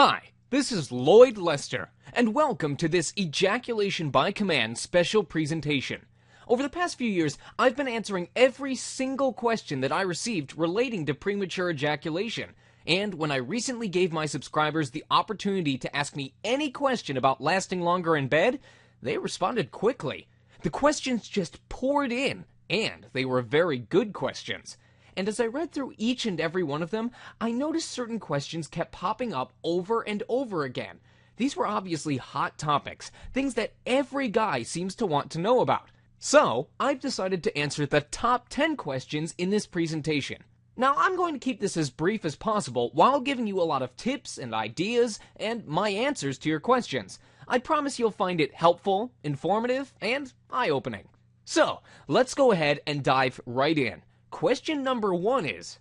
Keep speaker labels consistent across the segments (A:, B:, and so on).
A: Hi, this is Lloyd Lester, and welcome to this Ejaculation by Command special presentation. Over the past few years, I've been answering every single question that I received relating to premature ejaculation, and when I recently gave my subscribers the opportunity to ask me any question about lasting longer in bed, they responded quickly. The questions just poured in, and they were very good questions. And as I read through each and every one of them, I noticed certain questions kept popping up over and over again. These were obviously hot topics, things that every guy seems to want to know about. So, I've decided to answer the top 10 questions in this presentation. Now, I'm going to keep this as brief as possible while giving you a lot of tips and ideas and my answers to your questions. I promise you'll find it helpful, informative, and eye-opening. So, let's go ahead and dive right in. Question number 1 is,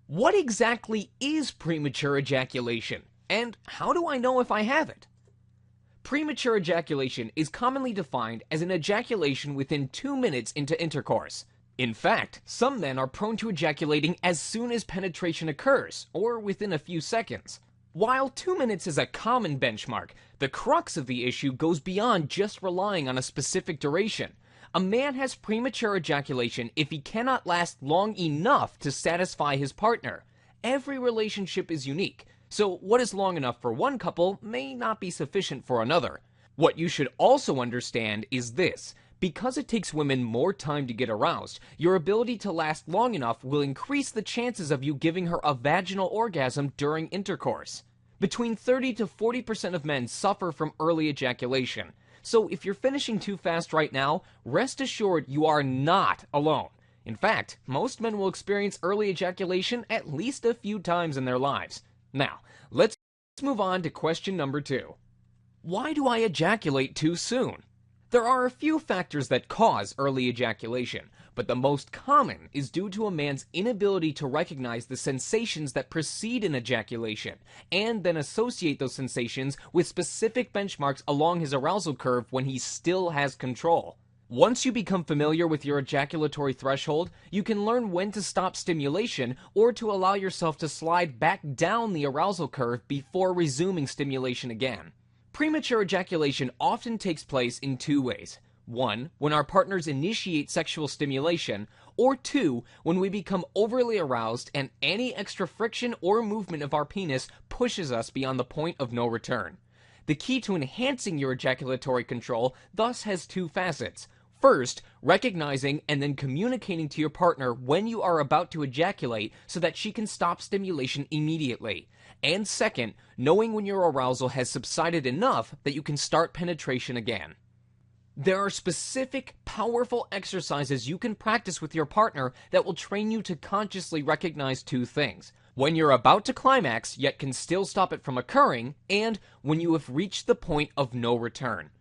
A: what exactly is premature ejaculation, and how do I know if I have it? Premature ejaculation is commonly defined as an ejaculation within 2 minutes into intercourse. In fact, some men are prone to ejaculating as soon as penetration occurs, or within a few seconds. While 2 minutes is a common benchmark, the crux of the issue goes beyond just relying on a specific duration. A man has premature ejaculation if he cannot last long enough to satisfy his partner. Every relationship is unique, so what is long enough for one couple may not be sufficient for another. What you should also understand is this: because it takes women more time to get aroused, your ability to last long enough will increase the chances of you giving her a vaginal orgasm during intercourse. Between 30 to 40% of men suffer from early ejaculation. So if you're finishing too fast right now, rest assured you are not alone. In fact, most men will experience early ejaculation at least a few times in their lives. Now, let's move on to question number 2. Why do I ejaculate too soon? There are a few factors that cause early ejaculation, but the most common is due to a man's inability to recognize the sensations that precede an ejaculation, and then associate those sensations with specific benchmarks along his arousal curve when he still has control. Once you become familiar with your ejaculatory threshold, you can learn when to stop stimulation or to allow yourself to slide back down the arousal curve before resuming stimulation again. Premature ejaculation often takes place in 2 ways. 1, when our partners initiate sexual stimulation, or 2, when we become overly aroused and any extra friction or movement of our penis pushes us beyond the point of no return. The key to enhancing your ejaculatory control thus has 2 facets. First, recognizing and then communicating to your partner when you are about to ejaculate so that she can stop stimulation immediately. And second, knowing when your arousal has subsided enough that you can start penetration again. There are specific, powerful exercises you can practice with your partner that will train you to consciously recognize 2 things: when you're about to climax yet can still stop it from occurring, and when you have reached the point of no return.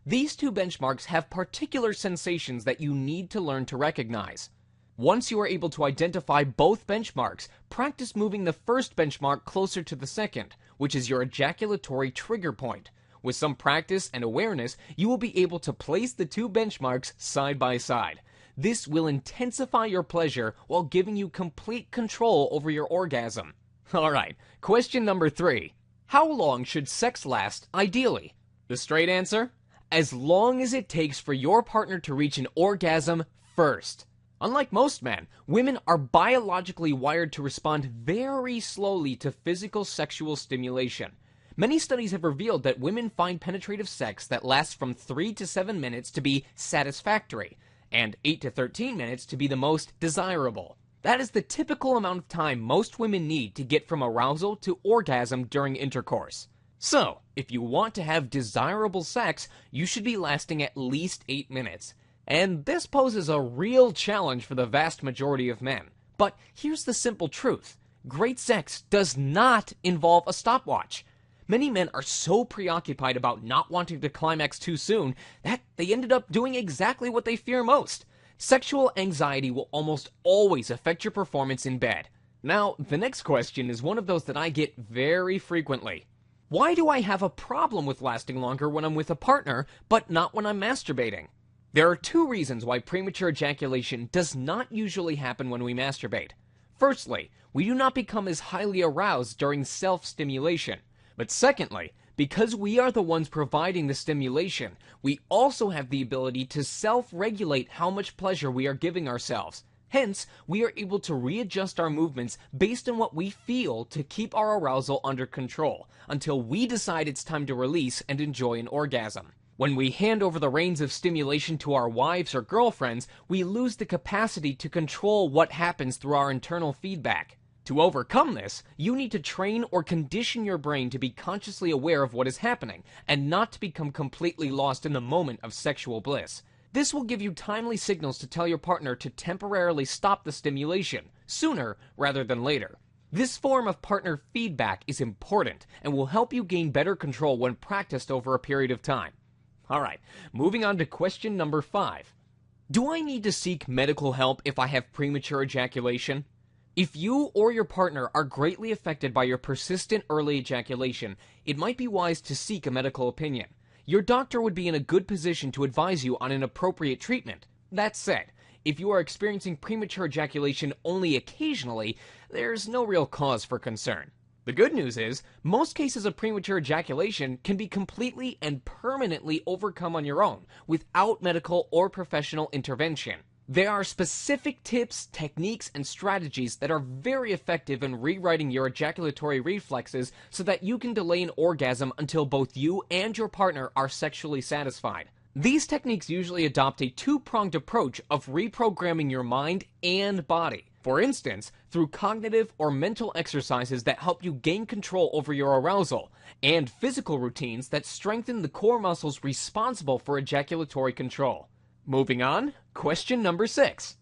A: These 2 benchmarks have particular sensations that you need to learn to recognize. Once you are able to identify both benchmarks, practice moving the first benchmark closer to the second, which is your ejaculatory trigger point. With some practice and awareness, you will be able to place the 2 benchmarks side by side. This will intensify your pleasure while giving you complete control over your orgasm. Alright, question number 3. How long should sex last ideally? The straight answer? As long as it takes for your partner to reach an orgasm first. Unlike most men, women are biologically wired to respond very slowly to physical sexual stimulation. Many studies have revealed that women find penetrative sex that lasts from 3 to 7 minutes to be satisfactory, and 8 to 13 minutes to be the most desirable. That is the typical amount of time most women need to get from arousal to orgasm during intercourse. So, if you want to have desirable sex, you should be lasting at least 8 minutes. And this poses a real challenge for the vast majority of men. But here's the simple truth: great sex does not involve a stopwatch. Many men are so preoccupied about not wanting to climax too soon that they ended up doing exactly what they fear most. Sexual anxiety will almost always affect your performance in bed. Now, the next question is one of those that I get very frequently. Why do I have a problem with lasting longer when I'm with a partner, but not when I'm masturbating? There are 2 reasons why premature ejaculation does not usually happen when we masturbate. Firstly, we do not become as highly aroused during self-stimulation. But secondly, because we are the ones providing the stimulation, we also have the ability to self-regulate how much pleasure we are giving ourselves. Hence, we are able to readjust our movements based on what we feel to keep our arousal under control, until we decide it's time to release and enjoy an orgasm. When we hand over the reins of stimulation to our wives or girlfriends, we lose the capacity to control what happens through our internal feedback. To overcome this, you need to train or condition your brain to be consciously aware of what is happening, and not to become completely lost in the moment of sexual bliss. This will give you timely signals to tell your partner to temporarily stop the stimulation, sooner rather than later. This form of partner feedback is important, and will help you gain better control when practiced over a period of time. Alright, moving on to question number 5. Do I need to seek medical help if I have premature ejaculation? If you or your partner are greatly affected by your persistent early ejaculation, it might be wise to seek a medical opinion. Your doctor would be in a good position to advise you on an appropriate treatment. That said, if you are experiencing premature ejaculation only occasionally, there's no real cause for concern. The good news is, most cases of premature ejaculation can be completely and permanently overcome on your own, without medical or professional intervention. There are specific tips, techniques, and strategies that are very effective in rewriting your ejaculatory reflexes so that you can delay an orgasm until both you and your partner are sexually satisfied. These techniques usually adopt a two-pronged approach of reprogramming your mind and body. For instance, through cognitive or mental exercises that help you gain control over your arousal, and physical routines that strengthen the core muscles responsible for ejaculatory control. Moving on, question number 6.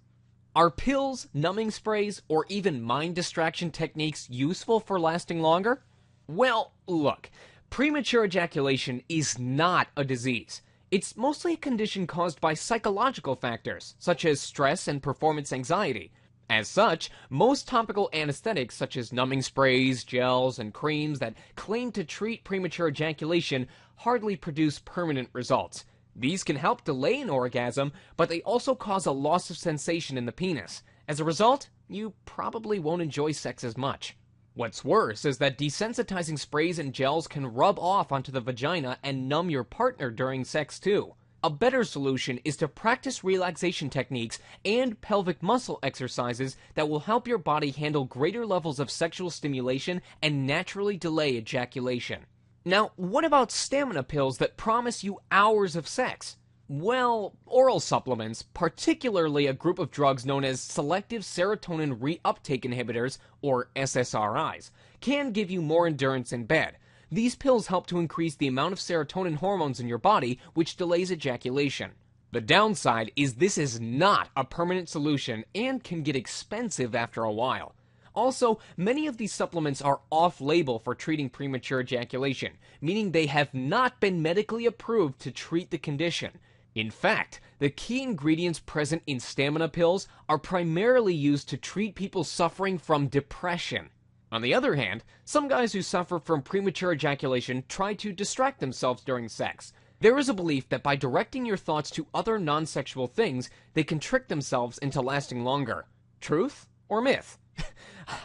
A: Are pills, numbing sprays, or even mind distraction techniques useful for lasting longer? Well, look, premature ejaculation is not a disease. It's mostly a condition caused by psychological factors, such as stress and performance anxiety. As such, most topical anesthetics such as numbing sprays, gels, and creams that claim to treat premature ejaculation hardly produce permanent results. These can help delay an orgasm, but they also cause a loss of sensation in the penis. As a result, you probably won't enjoy sex as much. What's worse is that desensitizing sprays and gels can rub off onto the vagina and numb your partner during sex too. A better solution is to practice relaxation techniques and pelvic muscle exercises that will help your body handle greater levels of sexual stimulation and naturally delay ejaculation. Now, what about stamina pills that promise you hours of sex? Well, oral supplements, particularly a group of drugs known as selective serotonin reuptake inhibitors, or SSRIs, can give you more endurance in bed. These pills help to increase the amount of serotonin hormones in your body, which delays ejaculation. The downside is this is not a permanent solution and can get expensive after a while. Also, many of these supplements are off-label for treating premature ejaculation, meaning they have not been medically approved to treat the condition. In fact, the key ingredients present in stamina pills are primarily used to treat people suffering from depression. On the other hand, some guys who suffer from premature ejaculation try to distract themselves during sex. There is a belief that by directing your thoughts to other non-sexual things, they can trick themselves into lasting longer. Truth or myth?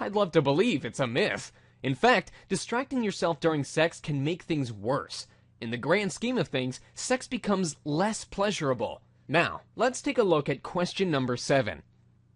A: I'd love to believe it's a myth. In fact, distracting yourself during sex can make things worse. In the grand scheme of things, sex becomes less pleasurable. Now, let's take a look at question number 7.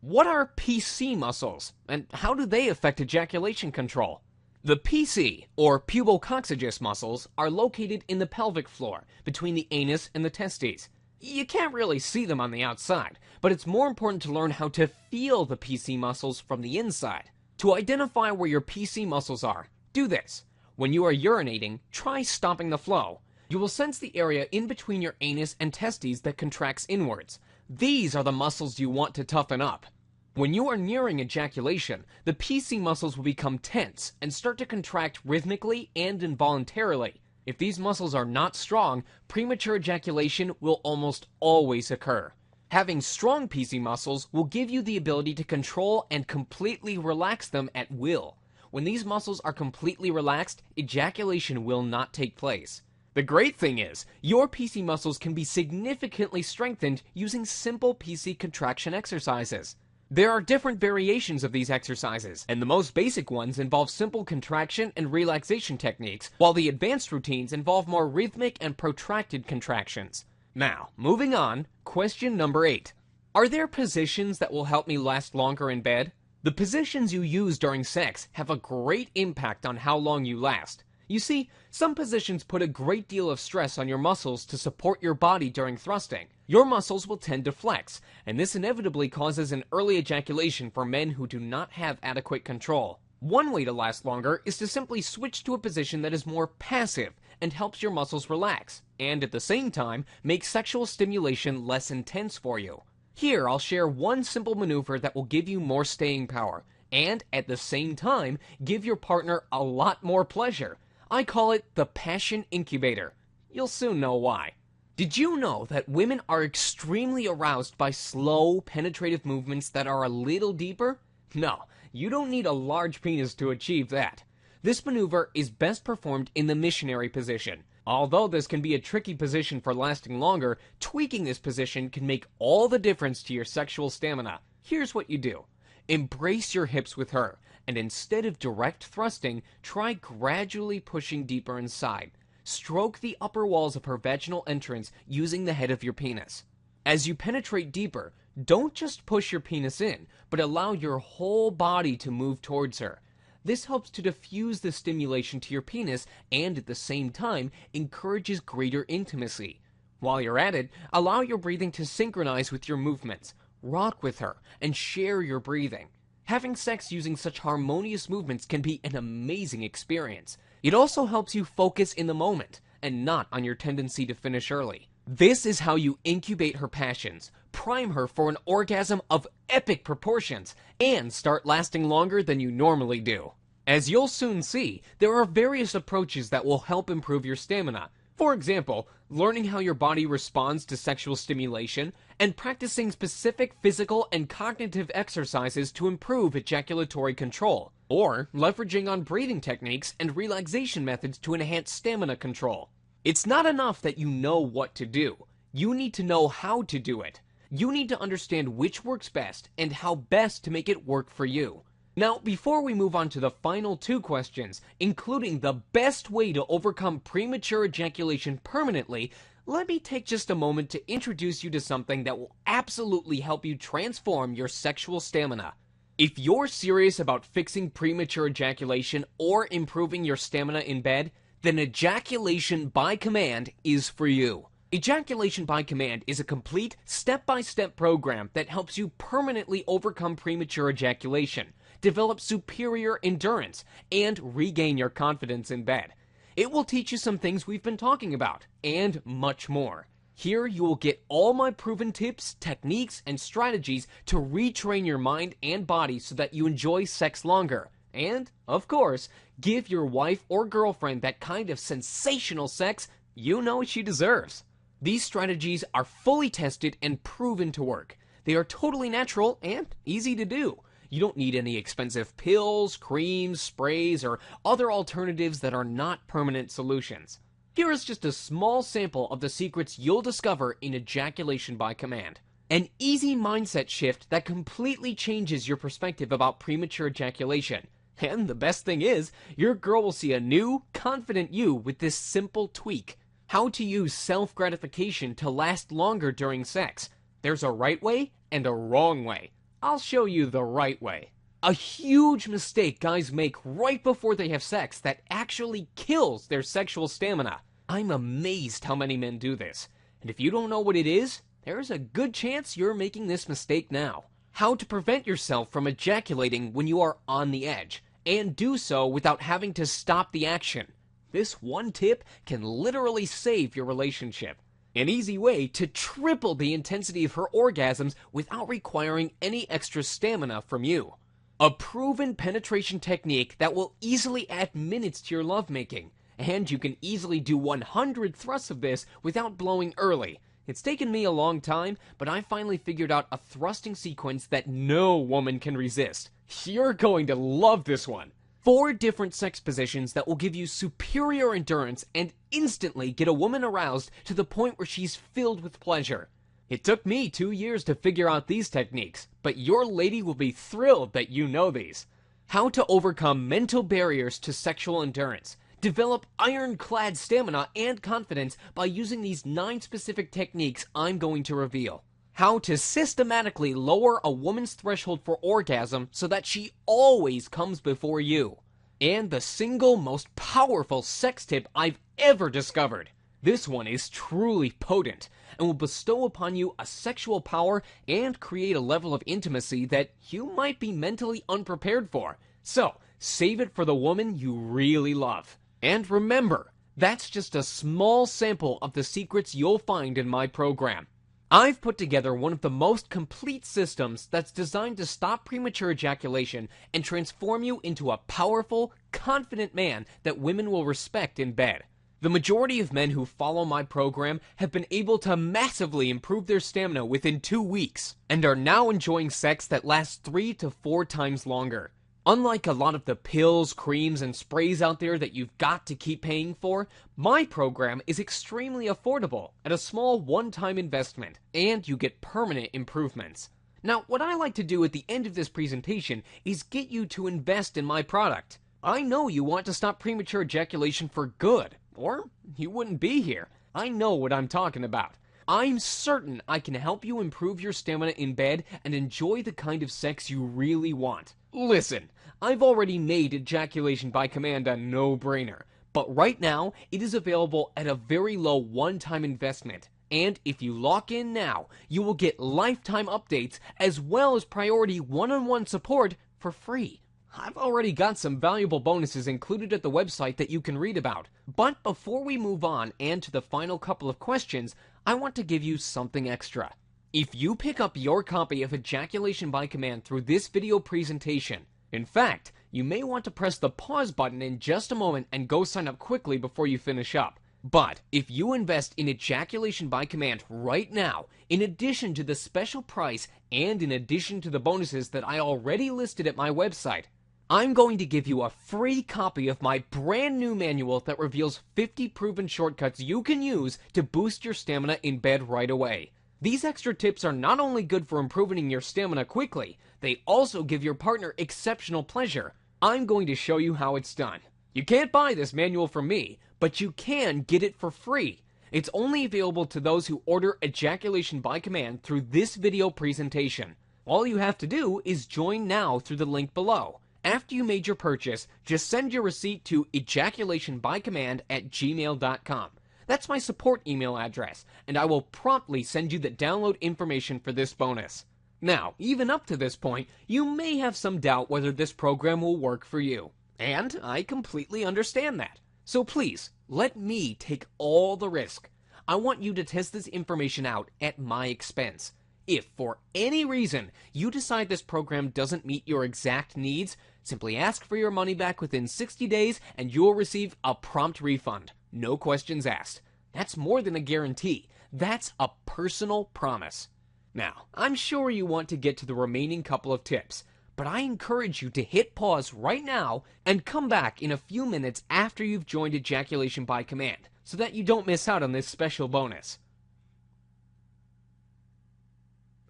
A: What are PC muscles, and how do they affect ejaculation control? The PC, or pubococcygis muscles, are located in the pelvic floor, between the anus and the testes. You can't really see them on the outside, but it's more important to learn how to feel the PC muscles from the inside. To identify where your PC muscles are, do this. When you are urinating, try stopping the flow. You will sense the area in between your anus and testes that contracts inwards. These are the muscles you want to toughen up. When you are nearing ejaculation, the PC muscles will become tense and start to contract rhythmically and involuntarily. If these muscles are not strong, premature ejaculation will almost always occur. Having strong PC muscles will give you the ability to control and completely relax them at will. When these muscles are completely relaxed, ejaculation will not take place. The great thing is, your PC muscles can be significantly strengthened using simple PC contraction exercises. There are different variations of these exercises, and the most basic ones involve simple contraction and relaxation techniques, while the advanced routines involve more rhythmic and protracted contractions. Now, moving on, question number 8. Are there positions that will help me last longer in bed? The positions you use during sex have a great impact on how long you last. You see, some positions put a great deal of stress on your muscles to support your body during thrusting. Your muscles will tend to flex, and this inevitably causes an early ejaculation for men who do not have adequate control. One way to last longer is to simply switch to a position that is more passive and helps your muscles relax, and at the same time, make sexual stimulation less intense for you. Here, I'll share one simple maneuver that will give you more staying power, and at the same time, give your partner a lot more pleasure. I call it the passion incubator. You'll soon know why. Did you know that women are extremely aroused by slow, penetrative movements that are a little deeper? No, you don't need a large penis to achieve that. This maneuver is best performed in the missionary position. Although this can be a tricky position for lasting longer, tweaking this position can make all the difference to your sexual stamina. Here's what you do. Embrace your hips with her, and instead of direct thrusting, try gradually pushing deeper inside. Stroke the upper walls of her vaginal entrance using the head of your penis. As you penetrate deeper, don't just push your penis in, but allow your whole body to move towards her. This helps to diffuse the stimulation to your penis and at the same time encourages greater intimacy. While you're at it, allow your breathing to synchronize with your movements. Rock with her and share your breathing. Having sex using such harmonious movements can be an amazing experience. It also helps you focus in the moment and not on your tendency to finish early. This is how you incubate her passions, prime her for an orgasm of epic proportions, and start lasting longer than you normally do. As you'll soon see, there are various approaches that will help improve your stamina. For example, learning how your body responds to sexual stimulation, and practicing specific physical and cognitive exercises to improve ejaculatory control, or leveraging on breathing techniques and relaxation methods to enhance stamina control. It's not enough that you know what to do. You need to know how to do it. You need to understand which works best and how best to make it work for you. Now, before we move on to the final 2 questions, including the best way to overcome premature ejaculation permanently, let me take just a moment to introduce you to something that will absolutely help you transform your sexual stamina. If you're serious about fixing premature ejaculation or improving your stamina in bed, then Ejaculation by Command is for you. Ejaculation by Command is a complete, step-by-step program that helps you permanently overcome premature ejaculation, develop superior endurance, and regain your confidence in bed. It will teach you some things we've been talking about, and much more. Here you will get all my proven tips, techniques, and strategies to retrain your mind and body so that you enjoy sex longer. And, of course, give your wife or girlfriend that kind of sensational sex you know she deserves. These strategies are fully tested and proven to work. They are totally natural and easy to do. You don't need any expensive pills, creams, sprays, or other alternatives that are not permanent solutions. Here is just a small sample of the secrets you'll discover in Ejaculation by Command. An easy mindset shift that completely changes your perspective about premature ejaculation. And the best thing is, your girl will see a new, confident you with this simple tweak. How to use self-gratification to last longer during sex. There's a right way and a wrong way. I'll show you the right way. A huge mistake guys make right before they have sex that actually kills their sexual stamina. I'm amazed how many men do this. And if you don't know what it is, there's a good chance you're making this mistake now. How to prevent yourself from ejaculating when you are on the edge, and do so without having to stop the action. This one tip can literally save your relationship. An easy way to triple the intensity of her orgasms without requiring any extra stamina from you. A proven penetration technique that will easily add minutes to your lovemaking, and you can easily do 100 thrusts of this without blowing early. It's taken me a long time, but I finally figured out a thrusting sequence that no woman can resist. You're going to love this one. 4 different sex positions that will give you superior endurance and instantly get a woman aroused to the point where she's filled with pleasure. It took me 2 years to figure out these techniques, but your lady will be thrilled that you know these. How to overcome mental barriers to sexual endurance. Develop ironclad stamina and confidence by using these 9 specific techniques I'm going to reveal. How to systematically lower a woman's threshold for orgasm so that she always comes before you. And the single most powerful sex tip I've ever discovered. This one is truly potent and will bestow upon you a sexual power and create a level of intimacy that you might be mentally unprepared for. So, save it for the woman you really love. And remember, that's just a small sample of the secrets you'll find in my program. I've put together one of the most complete systems that's designed to stop premature ejaculation and transform you into a powerful, confident man that women will respect in bed. The majority of men who follow my program have been able to massively improve their stamina within 2 weeks and are now enjoying sex that lasts 3 to 4 times longer. Unlike a lot of the pills, creams, and sprays out there that you've got to keep paying for, my program is extremely affordable at a small one-time investment, and you get permanent improvements. Now, what I like to do at the end of this presentation is get you to invest in my product. I know you want to stop premature ejaculation for good, or you wouldn't be here. I know what I'm talking about. I'm certain I can help you improve your stamina in bed and enjoy the kind of sex you really want. Listen, I've already made ejaculation by command a no-brainer, but right now it is available at a very low one-time investment. And if you lock in now, you will get lifetime updates as well as priority one-on-one support for free. I've already got some valuable bonuses included at the website that you can read about. But before we move on and to the final couple of questions, I want to give you something extra. If you pick up your copy of Ejaculation by Command through this video presentation, in fact, you may want to press the pause button in just a moment and go sign up quickly before you finish up. But if you invest in Ejaculation by Command right now, in addition to the special price and in addition to the bonuses that I already listed at my website, I'm going to give you a free copy of my brand new manual that reveals 50 proven shortcuts you can use to boost your stamina in bed right away. These extra tips are not only good for improving your stamina quickly, they also give your partner exceptional pleasure. I'm going to show you how it's done. You can't buy this manual from me, but you can get it for free. It's only available to those who order Ejaculation by Command through this video presentation. All you have to do is join now through the link below. After you made your purchase, just send your receipt to ejaculationbycommand@gmail.com. That's my support email address, and I will promptly send you the download information for this bonus. Now, even up to this point, you may have some doubt whether this program will work for you. And I completely understand that. So please, let me take all the risk. I want you to test this information out at my expense. If, for any reason, you decide this program doesn't meet your exact needs, simply ask for your money back within 60 days and you'll receive a prompt refund. No questions asked. That's more than a guarantee. That's a personal promise. Now, I'm sure you want to get to the remaining couple of tips, but I encourage you to hit pause right now and come back in a few minutes after you've joined Ejaculation by Command, so that you don't miss out on this special bonus.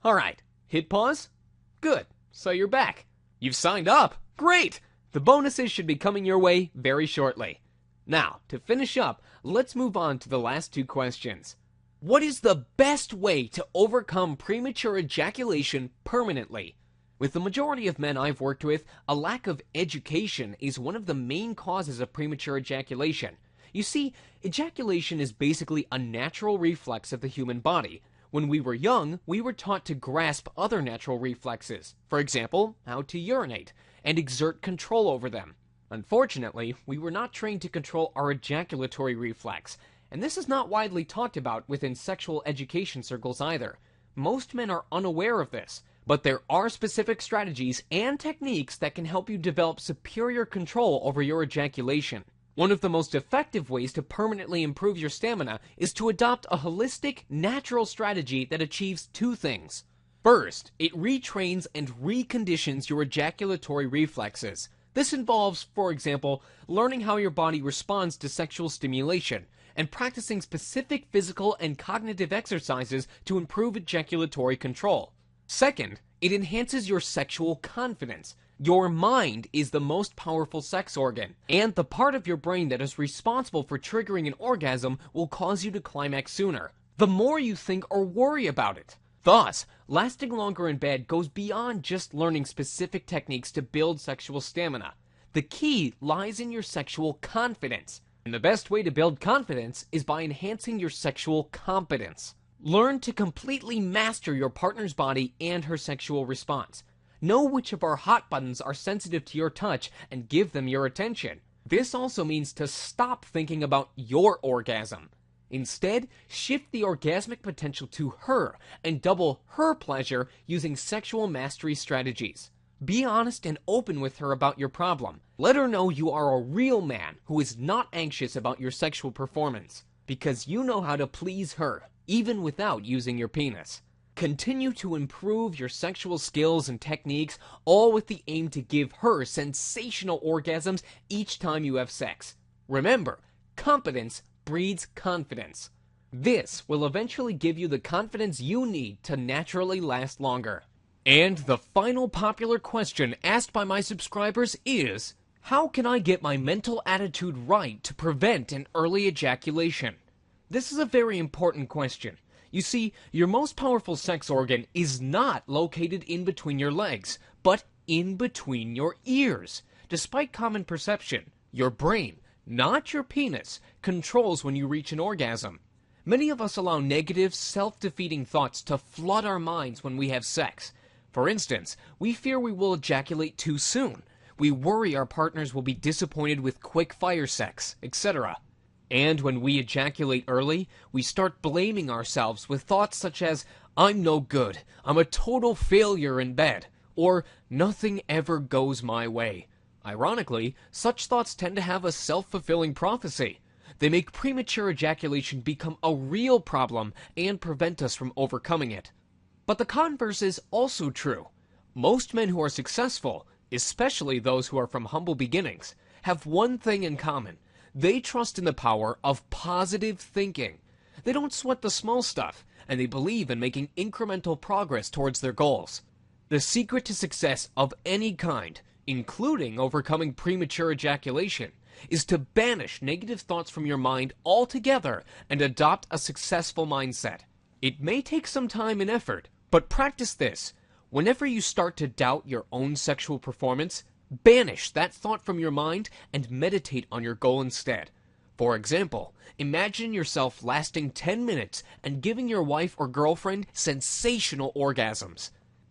A: Alright, hit pause? Good, so you're back. You've signed up. Great! The bonuses should be coming your way very shortly. Now, to finish up, let's move on to the last 2 questions. What is the best way to overcome premature ejaculation permanently? With the majority of men I've worked with, a lack of education is one of the main causes of premature ejaculation. You see, ejaculation is basically a natural reflex of the human body. When we were young, we were taught to grasp other natural reflexes, for example, how to urinate, and exert control over them. Unfortunately, we were not trained to control our ejaculatory reflex, and this is not widely talked about within sexual education circles either. Most men are unaware of this, but there are specific strategies and techniques that can help you develop superior control over your ejaculation. One of the most effective ways to permanently improve your stamina is to adopt a holistic, natural strategy that achieves 2 things. First, it retrains and reconditions your ejaculatory reflexes. This involves, for example, learning how your body responds to sexual stimulation and practicing specific physical and cognitive exercises to improve ejaculatory control. Second, It enhances your sexual confidence. Your mind is the most powerful sex organ, and the part of your brain that is responsible for triggering an orgasm will cause you to climax sooner, the more you think or worry about it. Thus, lasting longer in bed goes beyond just learning specific techniques to build sexual stamina. The key lies in your sexual confidence. And the best way to build confidence is by enhancing your sexual competence. Learn to completely master your partner's body and her sexual response. Know which of our hot buttons are sensitive to your touch and give them your attention. This also means to stop thinking about your orgasm. Instead, shift the orgasmic potential to her and double her pleasure using sexual mastery strategies. Be honest and open with her about your problem. Let her know you are a real man who is not anxious about your sexual performance, because you know how to please her, even without using your penis. Continue to improve your sexual skills and techniques, all with the aim to give her sensational orgasms each time you have sex. Remember, competence breeds confidence. This will eventually give you the confidence you need to naturally last longer. And the final popular question asked by my subscribers is, how can I get my mental attitude right to prevent an early ejaculation? This is a very important question. You see, your most powerful sex organ is not located in between your legs, but in between your ears. Despite common perception, your brain, not your penis, controls when you reach an orgasm. Many of us allow negative, self-defeating thoughts to flood our minds when we have sex. For instance, we fear we will ejaculate too soon. We worry our partners will be disappointed with quick-fire sex, etc. And when we ejaculate early, we start blaming ourselves with thoughts such as, I'm no good, I'm a total failure in bed, or nothing ever goes my way. Ironically, such thoughts tend to have a self-fulfilling prophecy. They make premature ejaculation become a real problem and prevent us from overcoming it. But the converse is also true. Most men who are successful, especially those who are from humble beginnings, have one thing in common. They trust in the power of positive thinking. They don't sweat the small stuff, and they believe in making incremental progress towards their goals. The secret to success of any kind, including overcoming premature ejaculation, is to banish negative thoughts from your mind altogether and adopt a successful mindset. It may take some time and effort, but practice this. Whenever you start to doubt your own sexual performance, banish that thought from your mind and meditate on your goal instead. For example, imagine yourself lasting 10 minutes and giving your wife or girlfriend sensational orgasms.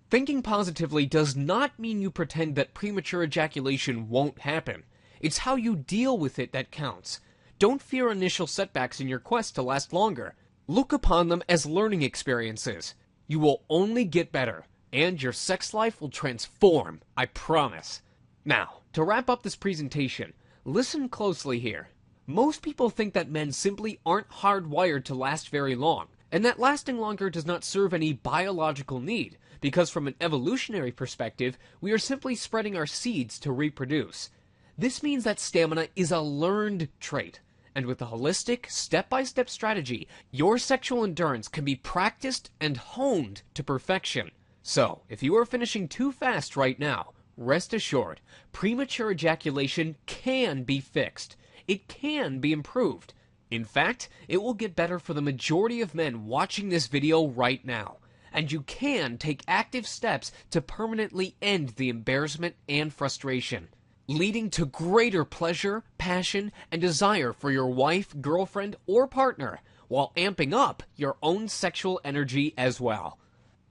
A: Thinking positively does not mean you pretend that premature ejaculation won't happen. It's how you deal with it that counts. Don't fear initial setbacks in your quest to last longer. Look upon them as learning experiences. You will only get better, and your sex life will transform, I promise. Now, to wrap up this presentation, listen closely here. Most people think that men simply aren't hardwired to last very long, and that lasting longer does not serve any biological need, because from an evolutionary perspective, we are simply spreading our seeds to reproduce. This means that stamina is a learned trait, and with a holistic, step-by-step strategy, your sexual endurance can be practiced and honed to perfection. So, if you are finishing too fast right now, rest assured, premature ejaculation can be fixed. It can be improved. In fact, it will get better for the majority of men watching this video right now. And you can take active steps to permanently end the embarrassment and frustration, leading to greater pleasure, passion, and desire for your wife, girlfriend, or partner, while amping up your own sexual energy as well.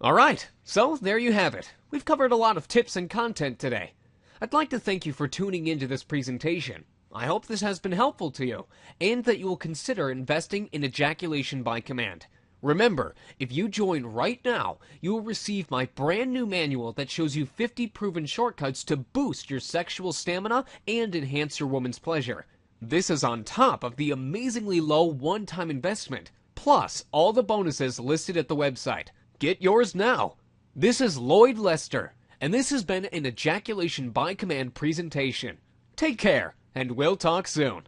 A: Alright, so there you have it. We've covered a lot of tips and content today. I'd like to thank you for tuning into this presentation. I hope this has been helpful to you, and that you will consider investing in ejaculation by command. Remember, if you join right now, you will receive my brand new manual that shows you 50 proven shortcuts to boost your sexual stamina and enhance your woman's pleasure. This is on top of the amazingly low one-time investment, plus all the bonuses listed at the website. Get yours now. This is Lloyd Lester, and this has been an Ejaculation by Command presentation. Take care, and we'll talk soon.